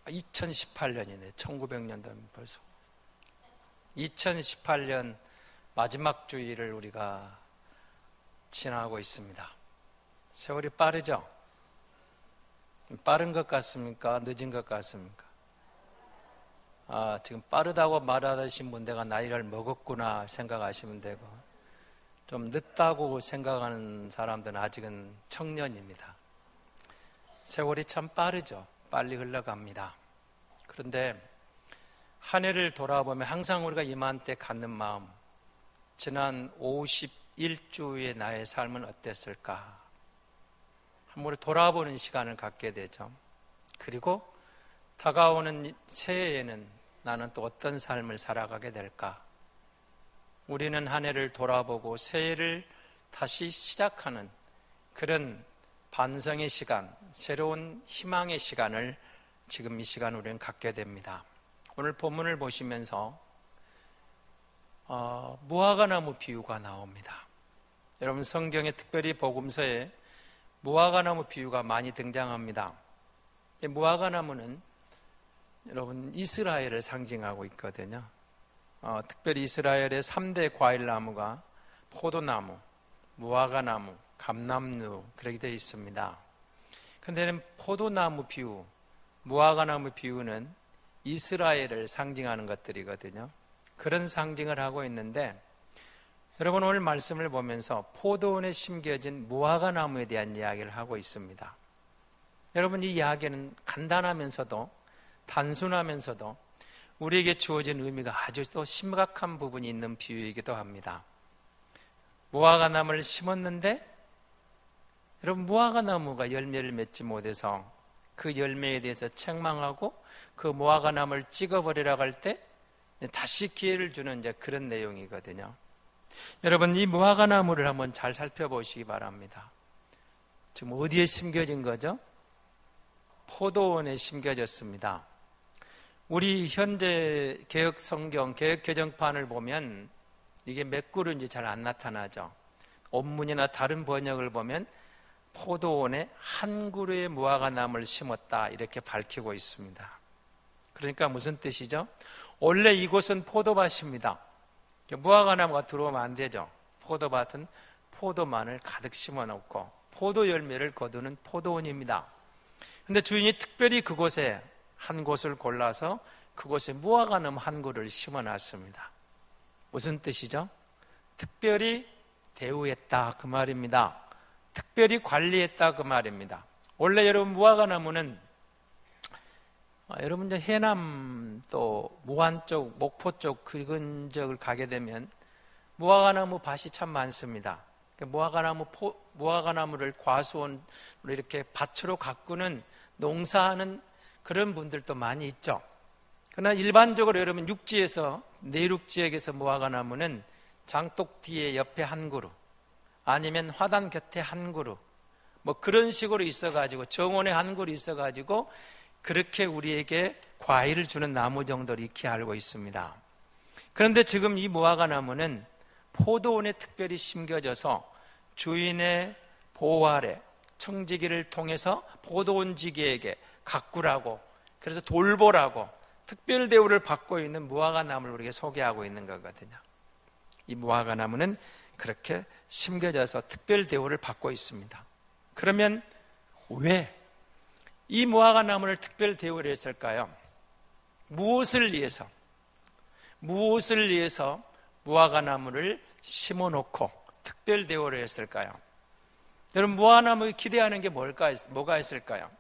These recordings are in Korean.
2018년이네. 1900년도면 벌써 2018년 마지막 주일을 우리가 지나고 있습니다. 세월이 빠르죠? 빠른 것 같습니까? 늦은 것 같습니까? 지금 빠르다고 말하신 분 내가 나이를 먹었구나 생각하시면 되고, 좀 늦다고 생각하는 사람들은 아직은 청년입니다. 세월이 참 빠르죠. 빨리 흘러갑니다. 그런데 한 해를 돌아보면 항상 우리가 이맘때 갖는 마음, 지난 51주의 나의 삶은 어땠을까? 한번 돌아보는 시간을 갖게 되죠. 그리고 다가오는 새해에는 나는 또 어떤 삶을 살아가게 될까? 우리는 한 해를 돌아보고 새해를 다시 시작하는 그런 반성의 시간, 새로운 희망의 시간을 지금 이 시간 우리는 갖게 됩니다. 오늘 본문을 보시면서 무화과나무 비유가 나옵니다. 여러분, 성경에 특별히 복음서에 무화과나무 비유가 많이 등장합니다. 무화과나무는 여러분 이스라엘을 상징하고 있거든요. 특별히 이스라엘의 3대 과일나무가 포도나무, 무화과나무, 감람나무 그렇게 되어 있습니다. 그런데 포도나무 비유, 무화과나무 비유는 이스라엘을 상징하는 것들이거든요. 그런 상징을 하고 있는데, 여러분 오늘 말씀을 보면서 포도원에 심겨진 무화과나무에 대한 이야기를 하고 있습니다. 여러분, 이 이야기는 간단하면서도 단순하면서도 우리에게 주어진 의미가 아주 또 심각한 부분이 있는 비유이기도 합니다. 무화과나무를 심었는데 여러분, 무화과나무가 열매를 맺지 못해서 그 열매에 대해서 책망하고 그 무화과나무를 찍어버리라고 할 때 다시 기회를 주는 이제 그런 내용이거든요. 여러분, 이 무화과나무를 한번 잘 살펴보시기 바랍니다. 지금 어디에 심겨진 거죠? 포도원에 심겨졌습니다. 우리 현대 개혁 성경, 개혁 개정판을 보면 이게 몇 그루인지 잘 안 나타나죠. 원문이나 다른 번역을 보면 포도원에 한 그루의 무화과나무를 심었다 이렇게 밝히고 있습니다. 그러니까 무슨 뜻이죠? 원래 이곳은 포도밭입니다. 무화과나무가 들어오면 안 되죠. 포도밭은 포도만을 가득 심어놓고 포도 열매를 거두는 포도원입니다. 그런데 주인이 특별히 그곳에 한 곳을 골라서 그곳에 무화과나무 한 그루를 심어놨습니다. 무슨 뜻이죠? 특별히 대우했다 그 말입니다. 특별히 관리했다 그 말입니다. 원래 여러분 무화과나무는 여러분 이제 해남 또 무안 쪽, 목포 쪽 그 근적을 가게 되면 무화과나무 밭이 참 많습니다. 무화과나무를 과수원으로 이렇게 밭으로 가꾸는 농사하는 그런 분들도 많이 있죠. 그러나 일반적으로 여러분 육지에서, 내륙 지역에서 무화과나무는 장독 뒤에 옆에 한 그루 아니면 화단 곁에 한 그루 뭐 그런 식으로 있어가지고 정원에 한 그루 있어가지고 그렇게 우리에게 과일을 주는 나무 정도를 익히 알고 있습니다. 그런데 지금 이 무화과나무는 포도원에 특별히 심겨져서 주인의 보호 아래 청지기를 통해서 포도원 지기에게 가꾸라고, 그래서 돌보라고 특별 대우를 받고 있는 무화과나무를 우리에게 소개하고 있는 거거든요. 이 무화과나무는 그렇게 심겨져서 특별 대우를 받고 있습니다. 그러면 왜 이 무화과나무를 특별 대우를 했을까요? 무엇을 위해서 무화과나무를 심어놓고 특별 대우를 했을까요? 여러분, 무화과나무에 기대하는 게 뭐가 있을까요?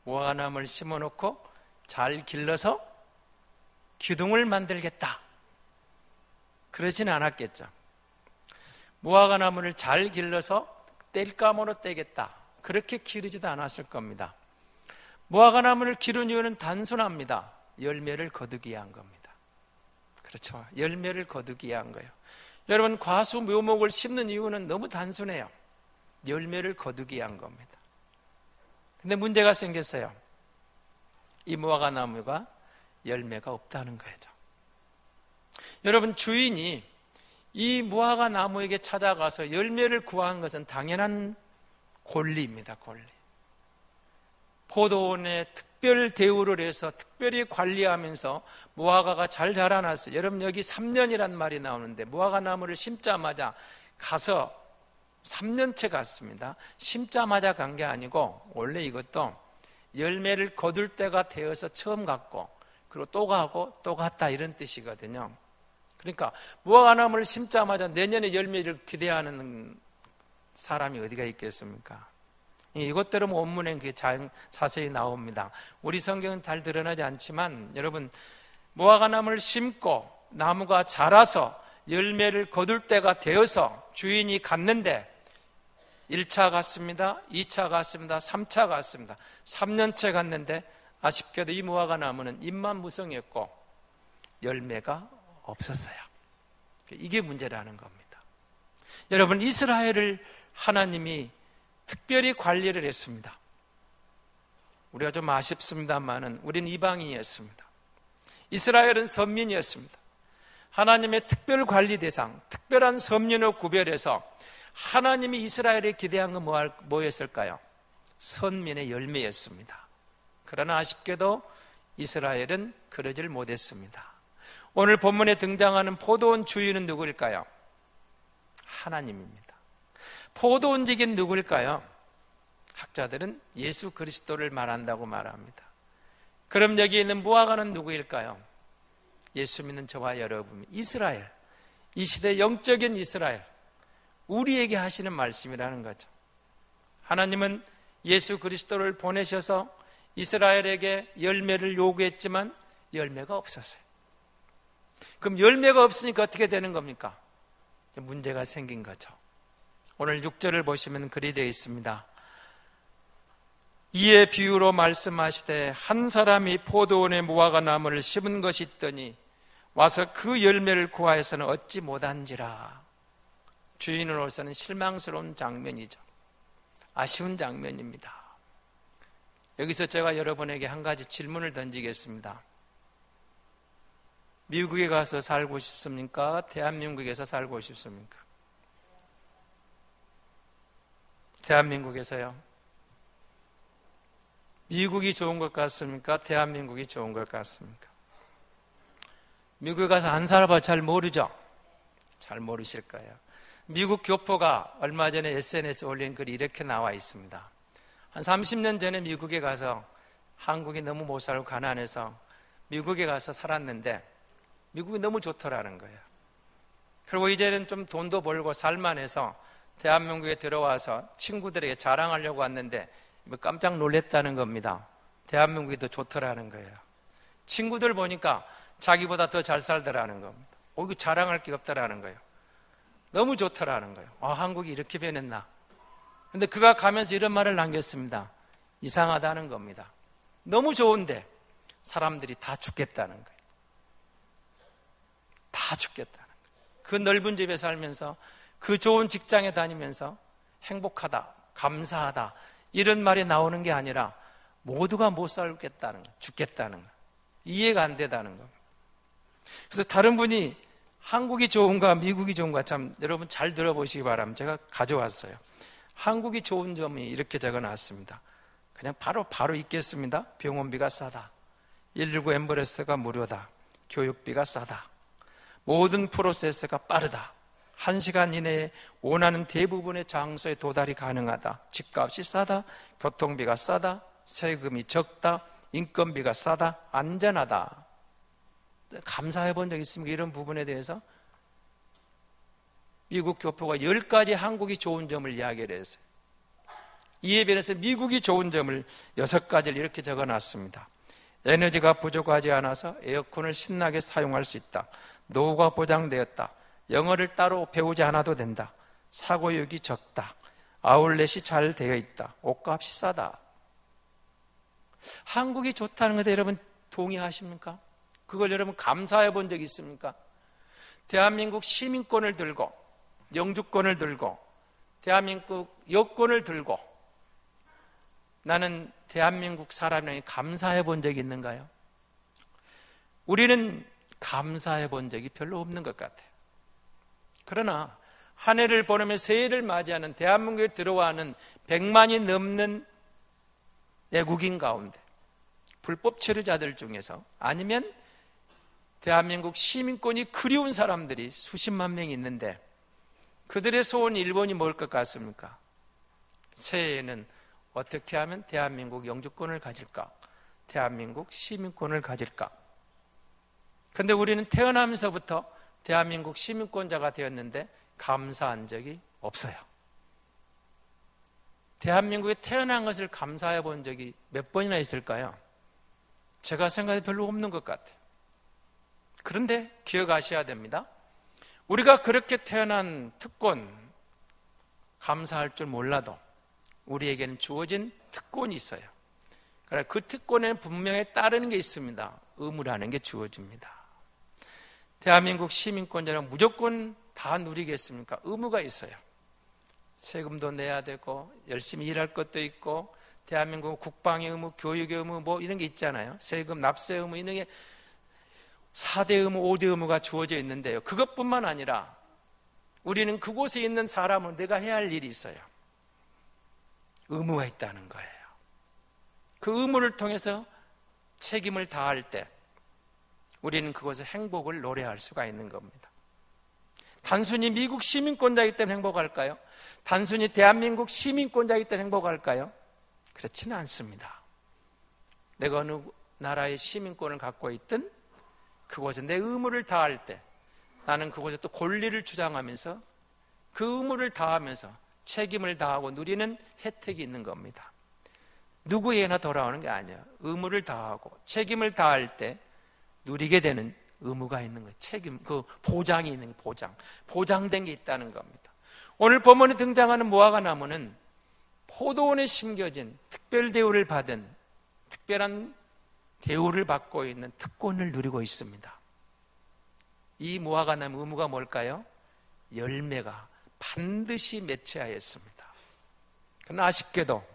무화과나무를 심어놓고 잘 길러서 기둥을 만들겠다, 그러진 않았겠죠. 무화과나무를 잘 길러서 뗄감으로 떼겠다, 그렇게 기르지도 않았을 겁니다. 무화과나무를 기른 이유는 단순합니다. 열매를 거두기 위한 겁니다. 그렇죠. 열매를 거두기 위한 거예요. 여러분, 과수 묘목을 심는 이유는 너무 단순해요. 열매를 거두기 위한 겁니다. 근데 문제가 생겼어요. 이 무화과나무가 열매가 없다는 거죠. 여러분, 주인이 이 무화과나무에게 찾아가서 열매를 구한 것은 당연한 권리입니다. 권리. 포도원에 특별 대우를 해서 특별히 관리하면서 무화과가 잘 자라났어요. 여러분, 여기 3년이란 말이 나오는데 무화과 나무를 심자마자 가서 3년째 갔습니다. 심자마자 간 게 아니고 원래 이것도 열매를 거둘 때가 되어서 처음 갔고, 그리고 또 가고 또 갔다, 이런 뜻이거든요. 그러니까 무화과 나무를 심자마자 내년에 열매를 기대하는 사람이 어디가 있겠습니까? 이것대로 원문에 자세히 나옵니다. 우리 성경은 잘 드러나지 않지만 여러분, 무화과 나무를 심고 나무가 자라서 열매를 거둘 때가 되어서 주인이 갔는데 1차 갔습니다, 2차 갔습니다, 3차 갔습니다. 3년째 갔는데 아쉽게도 이 무화과 나무는 잎만 무성했고 열매가 없었어요. 이게 문제라는 겁니다. 여러분, 이스라엘을 하나님이 특별히 관리를 했습니다. 우리가 좀 아쉽습니다만은 우리는 이방인이었습니다. 이스라엘은 선민이었습니다. 하나님의 특별 관리 대상, 특별한 선민으로 구별해서 하나님이 이스라엘에 기대한 건 뭐였을까요? 선민의 열매였습니다. 그러나 아쉽게도 이스라엘은 그러질 못했습니다. 오늘 본문에 등장하는 포도원 주인은 누구일까요? 하나님입니다. 포도원직인 누구일까요? 학자들은 예수 그리스도를 말한다고 말합니다. 그럼 여기 있는 무화과는 누구일까요? 예수 믿는 저와 여러분, 이스라엘, 이 시대 영적인 이스라엘, 우리에게 하시는 말씀이라는 거죠. 하나님은 예수 그리스도를 보내셔서 이스라엘에게 열매를 요구했지만 열매가 없었어요. 그럼 열매가 없으니까 어떻게 되는 겁니까? 문제가 생긴 거죠. 오늘 6절을 보시면 그리 되어 있습니다. 이에 비유로 말씀하시되 한 사람이 포도원에 무화과 나무를 심은 것이 있더니 와서 그 열매를 구하여서는 얻지 못한지라. 주인으로서는 실망스러운 장면이죠. 아쉬운 장면입니다. 여기서 제가 여러분에게 한 가지 질문을 던지겠습니다. 미국에 가서 살고 싶습니까? 대한민국에서 살고 싶습니까? 대한민국에서요. 미국이 좋은 것 같습니까? 대한민국이 좋은 것 같습니까? 미국에 가서 안 살아봐 잘 모르죠? 잘 모르실 거예요. 미국 교포가 얼마 전에 SNS에 올린 글이 이렇게 나와 있습니다. 한 30년 전에 미국에 가서 한국이 너무 못 살고 가난해서 미국에 가서 살았는데 미국이 너무 좋더라는 거예요. 그리고 이제는 좀 돈도 벌고 살만해서 대한민국에 들어와서 친구들에게 자랑하려고 왔는데 깜짝 놀랐다는 겁니다. 대한민국이 더 좋더라는 거예요. 친구들 보니까 자기보다 더 잘 살더라는 겁니다. 이거 자랑할 게 없더라는 거예요. 너무 좋더라는 거예요. 한국이 이렇게 변했나. 근데 그가 가면서 이런 말을 남겼습니다. 이상하다는 겁니다. 너무 좋은데 사람들이 다 죽겠다는 거예요. 다 죽겠다는 거예요. 그 넓은 집에 살면서 그 좋은 직장에 다니면서 행복하다, 감사하다, 이런 말이 나오는 게 아니라 모두가 못 살겠다는 거예요. 죽겠다는 거예요. 이해가 안 되다는 겁니다. 그래서 다른 분이 한국이 좋은가 미국이 좋은가, 참 여러분 잘 들어보시기 바랍니다. 제가 가져왔어요. 한국이 좋은 점이 이렇게 적어놨습니다. 그냥 바로 읽겠습니다. 병원비가 싸다, 119 앰뷸런스가 무료다, 교육비가 싸다, 모든 프로세스가 빠르다, 1시간 이내에 원하는 대부분의 장소에 도달이 가능하다, 집값이 싸다, 교통비가 싸다, 세금이 적다, 인건비가 싸다, 안전하다. 감사해 본 적 있습니까? 이런 부분에 대해서 미국 교포가 10가지 한국이 좋은 점을 이야기를 했어요. 이에 비해서 미국이 좋은 점을 6가지를 이렇게 적어놨습니다. 에너지가 부족하지 않아서 에어컨을 신나게 사용할 수 있다, 노후가 보장되었다, 영어를 따로 배우지 않아도 된다, 사고율이 적다, 아울렛이 잘 되어 있다, 옷값이 싸다. 한국이 좋다는 것에 여러분 동의하십니까? 그걸 여러분 감사해 본 적 있습니까? 대한민국 시민권을 들고, 영주권을 들고, 대한민국 여권을 들고 나는 대한민국 사람에게 감사해 본 적이 있는가요? 우리는 감사해 본 적이 별로 없는 것 같아요. 그러나 한 해를 보내며 새해를 맞이하는 대한민국에 들어와 하는 100만이 넘는 애국인 가운데, 불법 체류자들 중에서, 아니면 대한민국 시민권이 그리운 사람들이 수십만 명이 있는데 그들의 소원 일본이 뭘 것 같습니까? 새해에는 어떻게 하면 대한민국 영주권을 가질까? 대한민국 시민권을 가질까? 그런데 우리는 태어나면서부터 대한민국 시민권자가 되었는데 감사한 적이 없어요. 대한민국에 태어난 것을 감사해 본 적이 몇 번이나 있을까요? 제가 생각해도 별로 없는 것 같아요. 그런데 기억하셔야 됩니다. 우리가 그렇게 태어난 특권, 감사할 줄 몰라도 우리에게는 주어진 특권이 있어요. 그러나 그 특권에 분명히 따르는 게 있습니다. 의무라는 게 주어집니다. 대한민국 시민권자는 무조건 다 누리겠습니까? 의무가 있어요. 세금도 내야 되고 열심히 일할 것도 있고 대한민국 국방의 의무, 교육의 의무 뭐 이런 게 있잖아요. 세금, 납세 의무 이런 게 4대 의무, 5대 의무가 주어져 있는데요. 그것뿐만 아니라 우리는 그곳에 있는 사람은 내가 해야 할 일이 있어요. 의무가 있다는 거예요. 그 의무를 통해서 책임을 다할 때 우리는 그곳에 행복을 노래할 수가 있는 겁니다. 단순히 미국 시민권자이기 때문에 행복할까요? 단순히 대한민국 시민권자이기 때문에 행복할까요? 그렇지는 않습니다. 내가 어느 나라의 시민권을 갖고 있든 그곳에 내 의무를 다할 때 나는 그곳에 또 권리를 주장하면서 그 의무를 다하면서 책임을 다하고 누리는 혜택이 있는 겁니다. 누구에게나 돌아오는 게 아니에요. 의무를 다하고 책임을 다할 때 누리게 되는 의무가 있는 거예요. 책임, 그 보장이 있는 거예요. 보장된 게 있다는 겁니다. 오늘 본문에 등장하는 무화과나무는 포도원에 심겨진 특별 대우를 받은 특별한 대우를 받고 있는 특권을 누리고 있습니다. 이 무화과나무 의무가 뭘까요? 열매가 반드시 맺혀야했습니다. 그러나 아쉽게도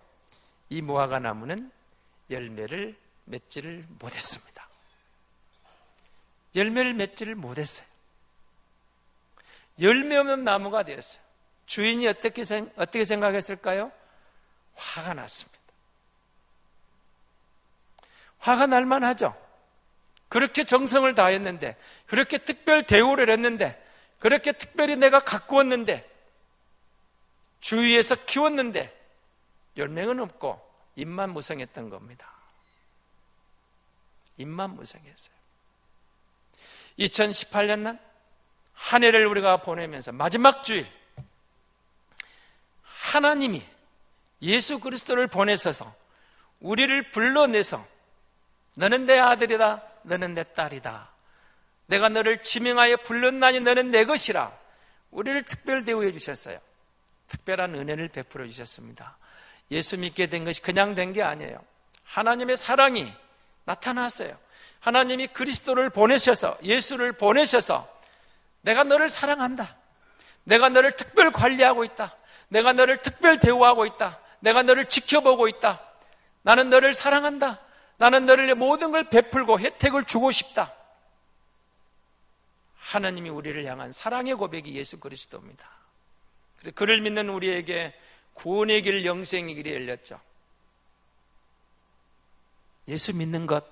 이 무화과나무는 열매를 맺지를 못했습니다. 열매를 맺지를 못했어요. 열매 없는 나무가 되었어요. 주인이 어떻게 생각했을까요? 화가 났습니다. 화가 날만 하죠. 그렇게 정성을 다했는데, 그렇게 특별 대우를 했는데, 그렇게 특별히 내가 가꾸었는데, 주위에서 키웠는데 열매는 없고 잎만 무성했던 겁니다. 잎만 무성했어요. 2018년 한 해를 우리가 보내면서 마지막 주일 하나님이 예수 그리스도를 보내셔서 우리를 불러내서 너는 내 아들이다, 너는 내 딸이다, 내가 너를 지명하여 불렀나니 너는 내 것이라 우리를 특별 대우해 주셨어요. 특별한 은혜를 베풀어 주셨습니다. 예수 믿게 된 것이 그냥 된 게 아니에요. 하나님의 사랑이 나타났어요. 하나님이 그리스도를 보내셔서, 예수를 보내셔서 내가 너를 사랑한다, 내가 너를 특별 관리하고 있다, 내가 너를 특별 대우하고 있다, 내가 너를 지켜보고 있다, 나는 너를 사랑한다, 나는 너를 모든 걸 베풀고 혜택을 주고 싶다. 하나님이 우리를 향한 사랑의 고백이 예수 그리스도입니다. 그래서 그를 믿는 우리에게 구원의 길, 영생의 길이 열렸죠. 예수 믿는 것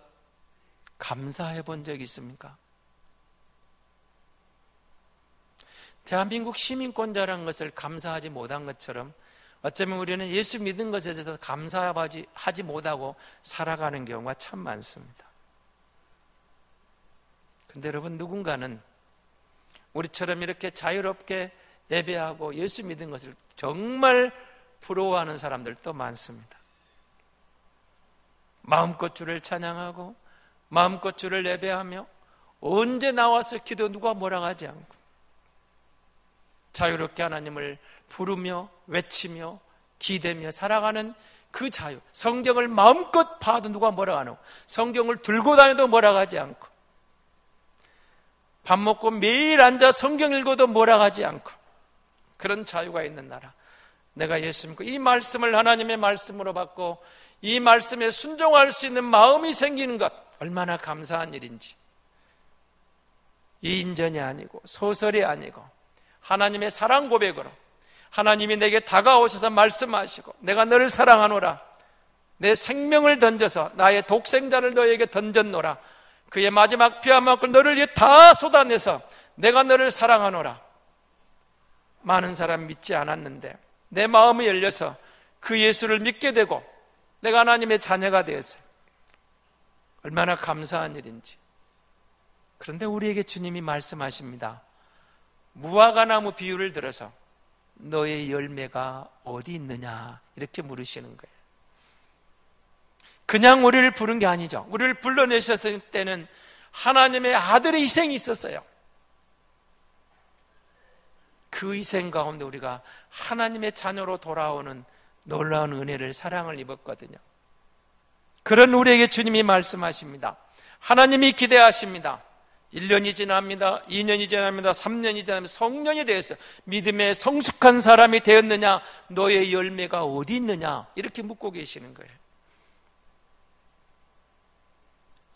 감사해 본 적 있습니까? 대한민국 시민권자라는 것을 감사하지 못한 것처럼 어쩌면 우리는 예수 믿은 것에 대해서 감사하지 못하고 살아가는 경우가 참 많습니다. 그런데 여러분, 누군가는 우리처럼 이렇게 자유롭게 예배하고 예수 믿은 것을 정말 부러워하는 사람들도 많습니다. 마음껏 주를 찬양하고 마음껏 주를 예배하며 언제 나와서 기도 누가 뭐라고 하지 않고 자유롭게 하나님을 부르며 외치며 기대며 살아가는 그 자유, 성경을 마음껏 봐도 누가 뭐라고 안 하고 성경을 들고 다녀도 뭐라고 하지 않고 밥 먹고 매일 앉아 성경 읽어도 뭐라고 하지 않고 그런 자유가 있는 나라, 내가 예수 믿고 이 말씀을 하나님의 말씀으로 받고 이 말씀에 순종할 수 있는 마음이 생기는 것, 얼마나 감사한 일인지. 이인전이 아니고 소설이 아니고 하나님의 사랑 고백으로 하나님이 내게 다가오셔서 말씀하시고 내가 너를 사랑하노라, 내 생명을 던져서 나의 독생자를 너에게 던졌노라. 그의 마지막 피와 만큼 너를 위해 다 쏟아내서 내가 너를 사랑하노라. 많은 사람 믿지 않았는데 내 마음이 열려서 그 예수를 믿게 되고 내가 하나님의 자녀가 되었어요. 얼마나 감사한 일인지. 그런데 우리에게 주님이 말씀하십니다. 무화과나무 비유를 들어서 너의 열매가 어디 있느냐 이렇게 물으시는 거예요. 그냥 우리를 부른 게 아니죠. 우리를 불러내셨을 때는 하나님의 아들의 희생이 있었어요. 그 희생 가운데 우리가 하나님의 자녀로 돌아오는 놀라운 은혜를, 사랑을 입었거든요. 그런 우리에게 주님이 말씀하십니다. 하나님이 기대하십니다. 1년이 지납니다. 2년이 지납니다. 3년이 지납니다. 성년이 되어서 믿음의 성숙한 사람이 되었느냐? 너의 열매가 어디 있느냐? 이렇게 묻고 계시는 거예요.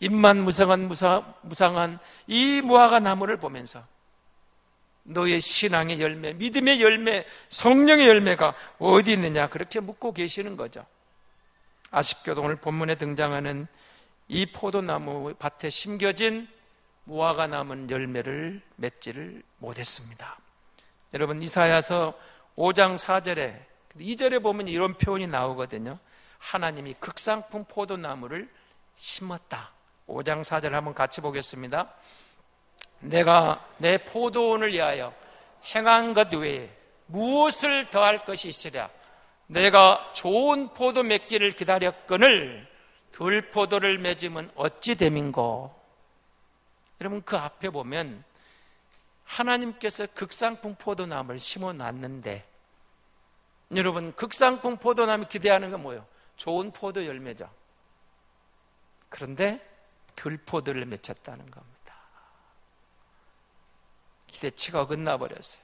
입만 무상한 이 무화과 나무를 보면서 너의 신앙의 열매, 믿음의 열매, 성령의 열매가 어디 있느냐? 그렇게 묻고 계시는 거죠. 아쉽게도 오늘 본문에 등장하는 이 포도나무 밭에 심겨진 무화과 나무는 열매를 맺지를 못했습니다. 여러분, 이사야서 5장 4절에 2절에 보면 이런 표현이 나오거든요. 하나님이 극상품 포도나무를 심었다. 5장 4절 한번 같이 보겠습니다. 내가 내 포도원을 위하여 행한 것 외에 무엇을 더할 것이 있으랴. 내가 좋은 포도 맺기를 기다렸거늘 들포도를 맺으면 어찌 됨인고. 여러분, 그 앞에 보면 하나님께서 극상품 포도나무를 심어놨는데, 여러분, 극상품 포도나무 기대하는 건 뭐예요? 좋은 포도 열매죠. 그런데 들포도를 맺혔다는 겁니다. 기대치가 어긋나 버렸어요.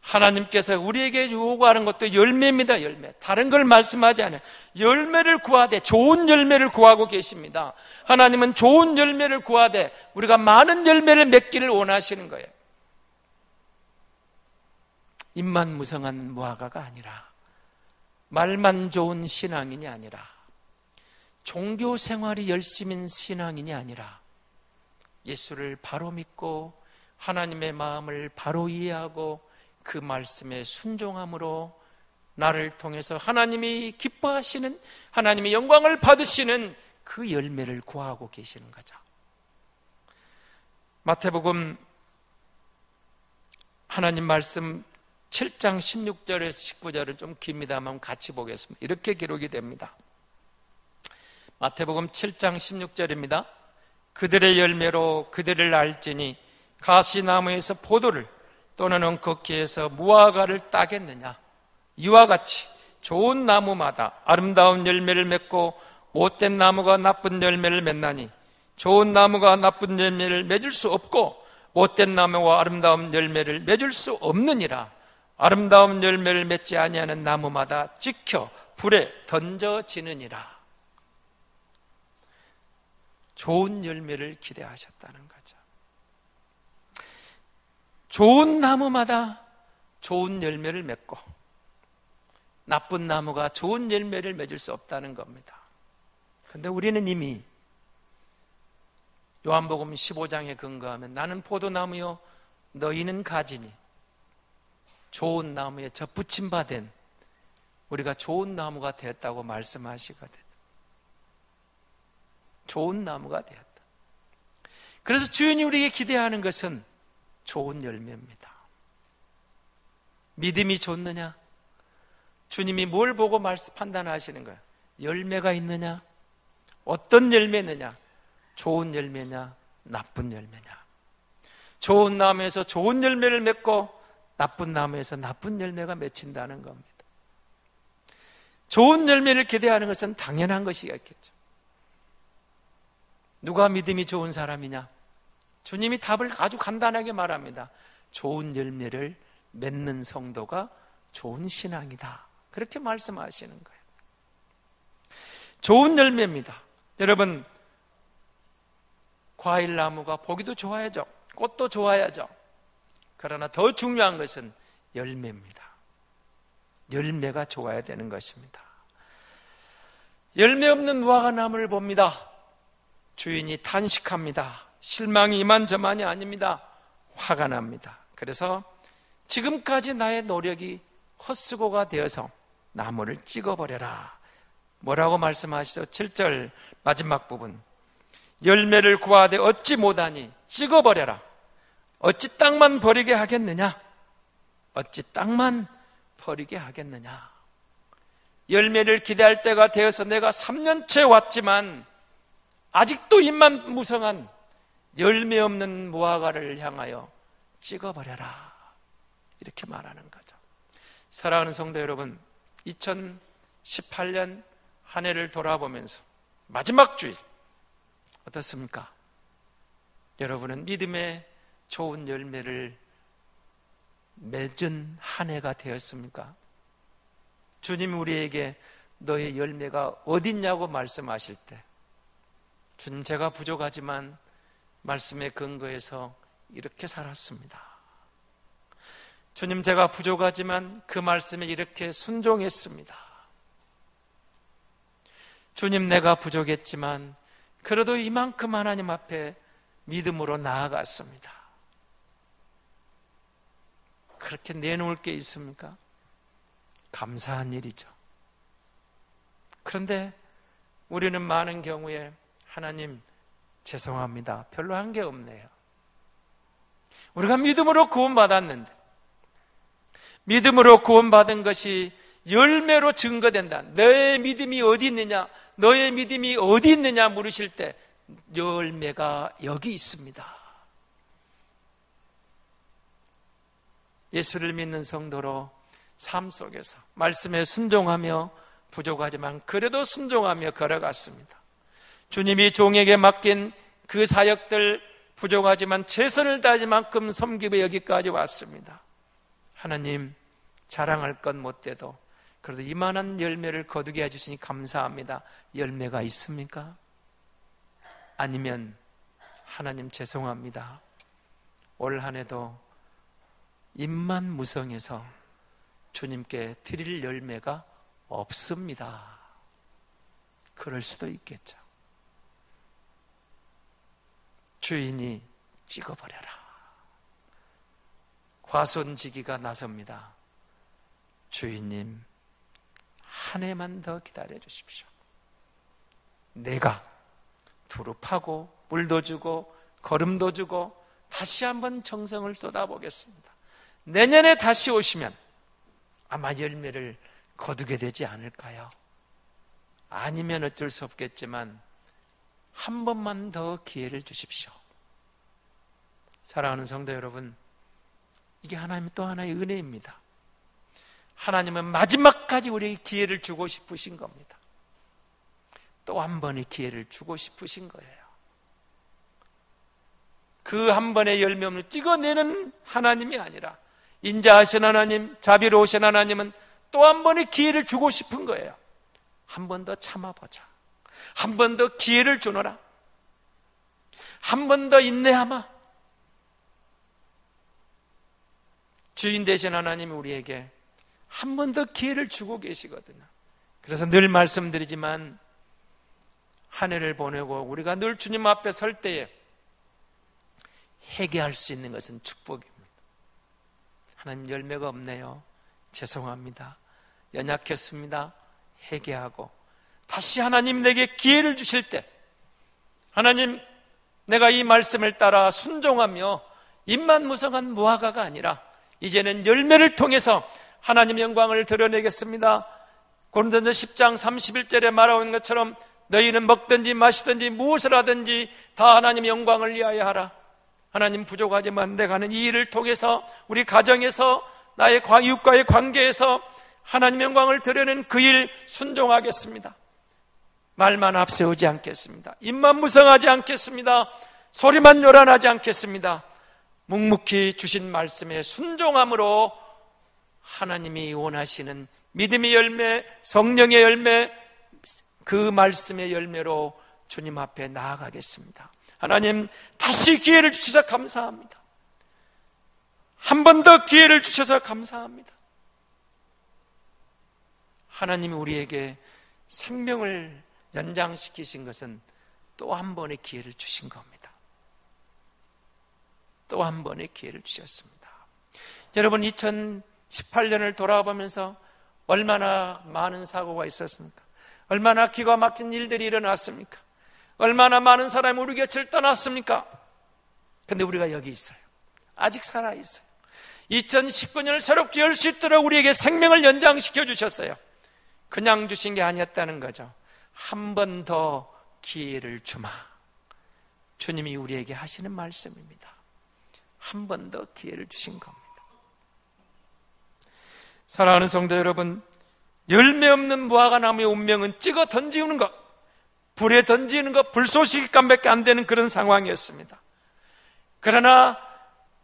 하나님께서 우리에게 요구하는 것도 열매입니다. 열매. 다른 걸 말씀하지 않아요. 열매를 구하되, 좋은 열매를 구하고 계십니다. 하나님은 좋은 열매를 구하되 우리가 많은 열매를 맺기를 원하시는 거예요. 입만 무성한 무화과가 아니라, 말만 좋은 신앙인이 아니라, 종교 생활이 열심인 신앙인이 아니라, 예수를 바로 믿고 하나님의 마음을 바로 이해하고 그 말씀에 순종함으로 나를 통해서 하나님이 기뻐하시는, 하나님의 영광을 받으시는 그 열매를 구하고 계시는 거죠. 마태복음 하나님 말씀 7장 16절에서 19절은 좀 깁니다만 같이 보겠습니다. 이렇게 기록이 됩니다. 마태복음 7장 16절입니다. 그들의 열매로 그들을 알지니 가시나무에서 포도를 또는 엉겅퀴에서 무화과를 따겠느냐. 이와 같이 좋은 나무마다 아름다운 열매를 맺고 못된 나무가 나쁜 열매를 맺나니 좋은 나무가 나쁜 열매를 맺을 수 없고 못된 나무와 아름다운 열매를 맺을 수 없느니라. 아름다운 열매를 맺지 아니하는 나무마다 찍혀 불에 던져지느니라. 좋은 열매를 기대하셨다는 거죠. 좋은 나무마다 좋은 열매를 맺고 나쁜 나무가 좋은 열매를 맺을 수 없다는 겁니다. 그런데 우리는 이미 요한복음 15장에 근거하면 나는 포도나무요 너희는 가지니, 좋은 나무에 접붙임 받은 우리가 좋은 나무가 되었다고 말씀하시거든요. 좋은 나무가 되었다. 그래서 주인이 우리에게 기대하는 것은 좋은 열매입니다. 믿음이 좋느냐? 주님이 뭘 보고 판단하시는 거예요? 열매가 있느냐? 어떤 열매느냐? 좋은 열매냐? 나쁜 열매냐? 좋은 나무에서 좋은 열매를 맺고 나쁜 나무에서 나쁜 열매가 맺힌다는 겁니다. 좋은 열매를 기대하는 것은 당연한 것이겠죠. 누가 믿음이 좋은 사람이냐? 주님이 답을 아주 간단하게 말합니다. 좋은 열매를 맺는 성도가 좋은 신앙이다. 그렇게 말씀하시는 거예요. 좋은 열매입니다. 여러분, 과일나무가 보기도 좋아야죠. 꽃도 좋아야죠. 그러나 더 중요한 것은 열매입니다. 열매가 좋아야 되는 것입니다. 열매 없는 무화과 나무를 봅니다. 주인이 탄식합니다. 실망이 이만저만이 아닙니다. 화가 납니다. 그래서 지금까지 나의 노력이 헛수고가 되어서 나무를 찍어버려라. 뭐라고 말씀하시죠? 7절 마지막 부분. 열매를 구하되 얻지 못하니 찍어버려라. 어찌 땅만 버리게 하겠느냐? 어찌 땅만 버리게 하겠느냐? 열매를 기대할 때가 되어서 내가 3년째 왔지만 아직도 입만 무성한 열매 없는 무화과를 향하여 찍어버려라. 이렇게 말하는 거죠. 사랑하는 성도 여러분, 2018년 한 해를 돌아보면서 마지막 주일 어떻습니까? 여러분은 믿음의 좋은 열매를 맺은 한 해가 되었습니까? 주님이 우리에게 너의 열매가 어딨냐고 말씀하실 때, 주님, 제가 부족하지만 말씀에 근거해서 이렇게 살았습니다. 주님, 제가 부족하지만 그 말씀에 이렇게 순종했습니다. 주님, 내가 부족했지만 그래도 이만큼 하나님 앞에 믿음으로 나아갔습니다. 그렇게 내놓을 게 있습니까? 감사한 일이죠. 그런데 우리는 많은 경우에 하나님 죄송합니다, 별로 한 게 없네요. 우리가 믿음으로 구원받았는데, 믿음으로 구원받은 것이 열매로 증거된다. 너의 믿음이 어디 있느냐, 너의 믿음이 어디 있느냐 물으실 때 열매가 여기 있습니다. 예수를 믿는 성도로 삶 속에서 말씀에 순종하며 부족하지만 그래도 순종하며 걸어갔습니다. 주님이 종에게 맡긴 그 사역들 부족하지만 최선을 다할 만큼 섬기며 여기까지 왔습니다. 하나님, 자랑할 건 못 돼도 그래도 이만한 열매를 거두게 해주시니 감사합니다. 열매가 있습니까? 아니면 하나님 죄송합니다, 올 한 해도 입만 무성해서 주님께 드릴 열매가 없습니다. 그럴 수도 있겠죠. 주인이 찍어버려라. 과손지기가 나섭니다. 주인님, 한 해만 더 기다려 주십시오. 내가 두릅하고 물도 주고 거름도 주고 다시 한번 정성을 쏟아보겠습니다. 내년에 다시 오시면 아마 열매를 거두게 되지 않을까요? 아니면 어쩔 수 없겠지만 한 번만 더 기회를 주십시오. 사랑하는 성도 여러분, 이게 하나님의 또 하나의 은혜입니다. 하나님은 마지막까지 우리에게 기회를 주고 싶으신 겁니다. 또 한 번의 기회를 주고 싶으신 거예요. 그 한 번의 열매 없는 찍어내는 하나님이 아니라 인자하신 하나님, 자비로우신 하나님은 또 한 번의 기회를 주고 싶은 거예요. 한 번 더 참아보자. 한 번 더 기회를 주노라. 한 번 더 인내하마. 주인 되신 하나님이 우리에게 한 번 더 기회를 주고 계시거든요. 그래서 늘 말씀드리지만 한 해를 보내고 우리가 늘 주님 앞에 설 때에 회개할 수 있는 것은 축복입니다. 하나님, 열매가 없네요. 죄송합니다. 연약했습니다. 회개하고 다시 하나님 내게 기회를 주실 때, 하나님, 내가 이 말씀을 따라 순종하며 입만 무성한 무화과가 아니라 이제는 열매를 통해서 하나님 영광을 드러내겠습니다. 고린도전서 10장 31절에 말하는 것처럼 너희는 먹든지 마시든지 무엇을 하든지 다 하나님 영광을 위하여 하라. 하나님, 부족하지만 내가 하는 이 일을 통해서 우리 가정에서 나의 이웃과의 관계에서 하나님 영광을 드러내는 그 일 순종하겠습니다. 말만 앞세우지 않겠습니다. 입만 무성하지 않겠습니다. 소리만 요란하지 않겠습니다. 묵묵히 주신 말씀에 순종함으로 하나님이 원하시는 믿음의 열매, 성령의 열매, 그 말씀의 열매로 주님 앞에 나아가겠습니다. 하나님, 다시 기회를 주셔서 감사합니다. 한 번 더 기회를 주셔서 감사합니다. 하나님이 우리에게 생명을 연장시키신 것은 또 한 번의 기회를 주신 겁니다. 또 한 번의 기회를 주셨습니다. 여러분, 2018년을 돌아보면서 얼마나 많은 사고가 있었습니까? 얼마나 기가 막힌 일들이 일어났습니까? 얼마나 많은 사람이 우리 곁을 떠났습니까? 근데 우리가 여기 있어요. 아직 살아있어요. 2019년을 새롭게 열 수 있도록 우리에게 생명을 연장시켜 주셨어요. 그냥 주신 게 아니었다는 거죠. 한 번 더 기회를 주마. 주님이 우리에게 하시는 말씀입니다. 한 번 더 기회를 주신 겁니다. 사랑하는 성도 여러분, 열매 없는 무화과나무의 운명은 찍어 던지는 것, 불에 던지는 것, 불쏘시개감밖에 안 되는 그런 상황이었습니다. 그러나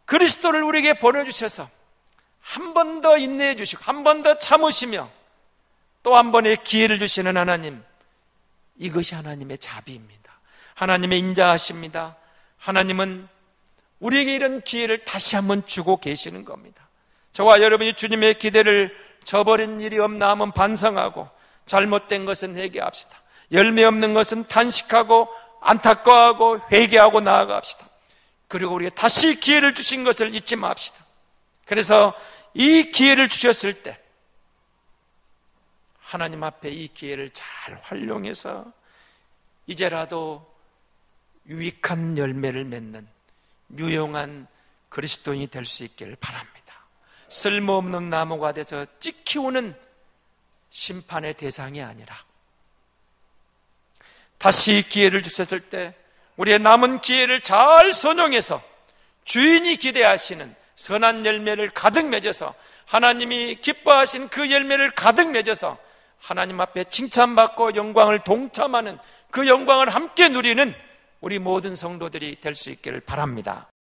그리스도를 우리에게 보내주셔서 한 번 더 인내해 주시고 한 번 더 참으시며 또 한 번의 기회를 주시는 하나님, 이것이 하나님의 자비입니다. 하나님의 인자하십니다. 하나님은 우리에게 이런 기회를 다시 한번 주고 계시는 겁니다. 저와 여러분이 주님의 기대를 저버린 일이 없나 하면 반성하고, 잘못된 것은 회개합시다. 열매 없는 것은 탄식하고 안타까워하고 회개하고 나아갑시다. 그리고 우리가 다시 기회를 주신 것을 잊지 맙시다. 그래서 이 기회를 주셨을 때 하나님 앞에 이 기회를 잘 활용해서 이제라도 유익한 열매를 맺는 유용한 그리스도인이 될 수 있기를 바랍니다. 쓸모없는 나무가 돼서 찍히우는 심판의 대상이 아니라 다시 기회를 주셨을 때 우리의 남은 기회를 잘 선용해서 주인이 기대하시는 선한 열매를 가득 맺어서, 하나님이 기뻐하신 그 열매를 가득 맺어서 하나님 앞에 칭찬받고 영광을 동참하는, 그 영광을 함께 누리는 우리 모든 성도들이 될 수 있기를 바랍니다.